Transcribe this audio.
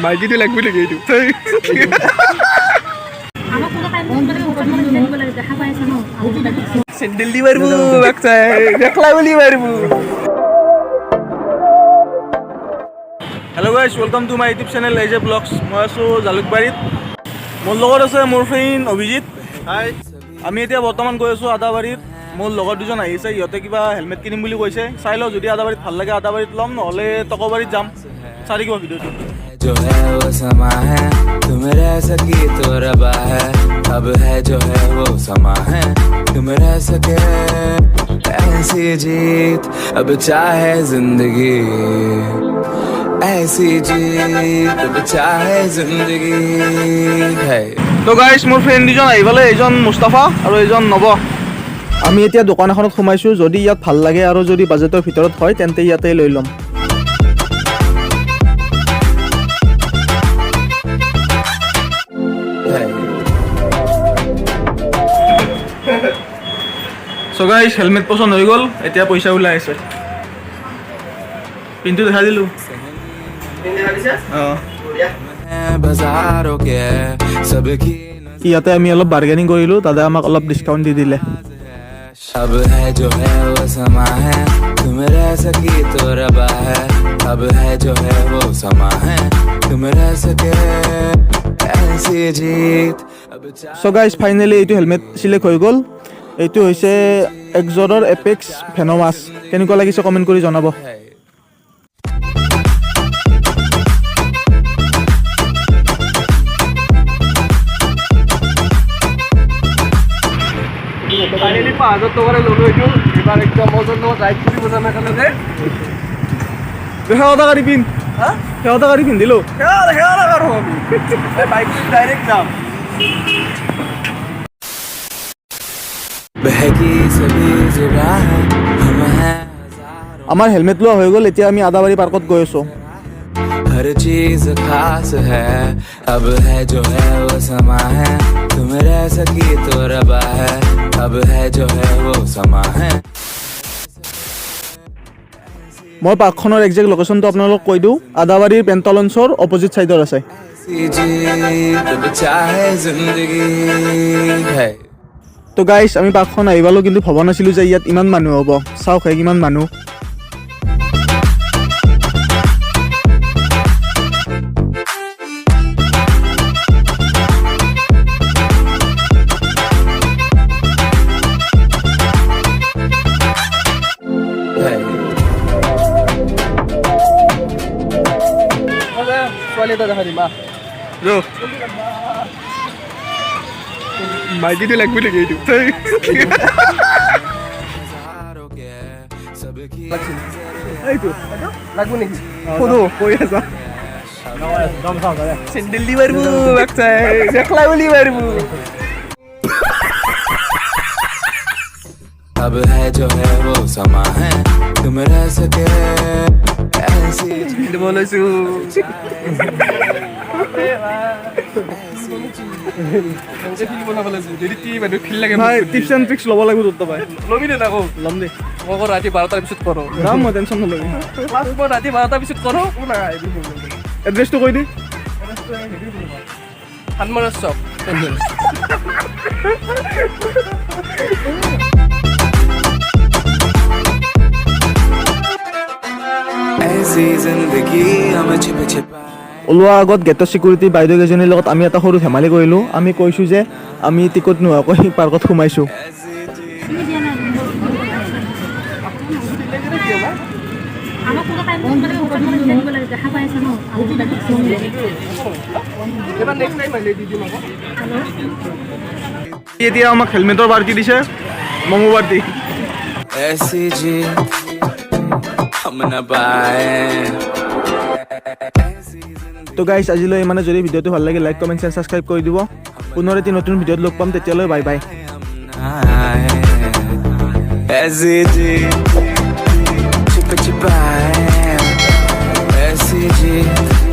মাইকিটো লাগবে নেকি এইটো চেন্ডেল দি মাৰিব দেখলা বুলি মাৰিব hello' guys welcome to my YouTube channel as a blogs মই আছোঁ জালুকবাৰীত মোৰ লগত আছে মোৰ ফ্ৰেণ্ড অভিজিত হাই আমি এতিয়া বৰ্তমান গৈ আছোঁ আদাবাৰীত মোৰ লগৰ দুজন আহিছে ইহঁতে কিবা হেলমেট কিনিম বুলি কৈছে চাই লওঁ যদি আদাবাৰীত ভাল লাগে আদাবাৰীত ল'ম নহ'লে টকবাৰীত যাম চাই থাকিব ভিডিঅ'টো जो है वो समा है तुम रह सकी तो रबा है अब है जो है वो समा है तुम रह सके ऐसी जीत अब चाहे जिंदगी ऐसी जीत अब चाहे जिंदगी है তো গাইজ মোৰ ফ্ৰেণ্ড দুজন আহি পালে এইজন মুস্তাফা আৰু এইজন নৱ আমি এতিয়া দোকান এখনত সোমাইছোঁ যদি ইয়াত ভাল লাগে আৰু যদি বাজেটৰ ভিতৰত হয় তেন্তে ইয়াতে লৈ ল'ম সো গাইজ হেলমেট পছন্দ হৈ গ'ল এতিয়া পইচা ওলাই আছে পিনটো দেখা দিলোঁ बाजारों के सबकी ইয়াতে আমি অলপ বাৰ্গেনিং কৰিলোঁ দাদা আমাক অলপ ডিছকাউণ্ট দি দিলে अब है जो है वो समा है तुम रह सकी तो रबा है अब है जो है वो समा है तुम रह सके ऐसी जीत अब সো গাইজ ফাইনেলি এইটো হেলমেট চিলেক্ট হৈ গ'ল এইটো হৈছে এক্সৰৰ এপেক্স ভেনমাছ কেনেকুৱা লাগিছে কমেণ্ট কৰি জনাব ফাইনেলি 5000 টকাৰে ল'লো এইটো এবাৰ একদম মজা ৰাইড কৰিব যাম একেলগে সেৱা গাড়ী পিন সেৱা গাড়ী পিন্ধিলোঁ সেৱা কৰোঁ আমি বাইক ডাইৰেক্ট যাম बहकी सभी जगह है हम हैं আমাৰ হেলমেট লোৱা হৈ গ'ল এতিয়া আমি আদাবাৰী পাৰ্কত গৈ আছোঁ हर चीज खास है अब है जो है वो समा है तुम रह सकी तो रबा है अब है जो है वो समा है মই পাৰ্কখনৰ একজেক্ট লোকেশ্যনটো আপোনালোকক কৈ দিওঁ আদাবাৰীৰ পেণ্টালন্সৰ অপজিট ছাইডত আছে ऐसी जीत अब चाहे जिंदगी है তো গাইজ আমি পাৰ্কখন আহি পালোঁ কিন্তু ভবা নাছিলোঁ যে ইয়াত ইমান মানুহ হ'ব চাওক কিমান মানুহ ছোৱালী এটা দেখা দিম মাইকিটো লাগবে নেকি এইটো এইটো লাগবে নেকি শুনো কৈ আছা চেন্ডেল দি মাৰিব দেখলা বুলি মাৰিব अब है जो है वो समा है तुम रह सके ऐसी বলৈছোঁ টিপছ এণ্ড ট্ৰিক্স ল'ব লাগিব তোৰ পাই ল'বি দে তাকো ল'ম দে মই আকৌ ৰাতি 12টাৰ পিছত কৰোঁ যাম মই টেনশ্যন নল'বি মই ৰাতি 12টাৰ পিছত কৰোঁ এড্ৰেছটো কৈ দি হানমাৰা চক ऐसी जिंदगी हमें छिपे छिपा ওলোৱা আগত গেটৰ চিকিউৰিটি বাইদেউ কেইজনীৰ লগত আমি এটা সৰু ধেমালি কৰিলোঁ আমি কৈছোঁ যে আমি টিকট নোহোৱাকৈ পাৰ্কত সোমাইছোঁ এতিয়া আমাক হেলমেটৰ পাৰ্টি দিছে মমো পাৰ্টি ऐसी जीत हम न पाए তো গাইজ আজিলৈ ইমানে যদি ভিডিঅ'টো ভাল লাগে লাইক কমেণ্ট শ্বেয়াৰ ছাবস্ক্ৰাইব কৰি দিব পুনৰ এটি নতুন ভিডিঅ'ত লগ পাম তেতিয়ালৈ বাই বাই ऐसी जीत छिपे छिपाए ऐसी जीत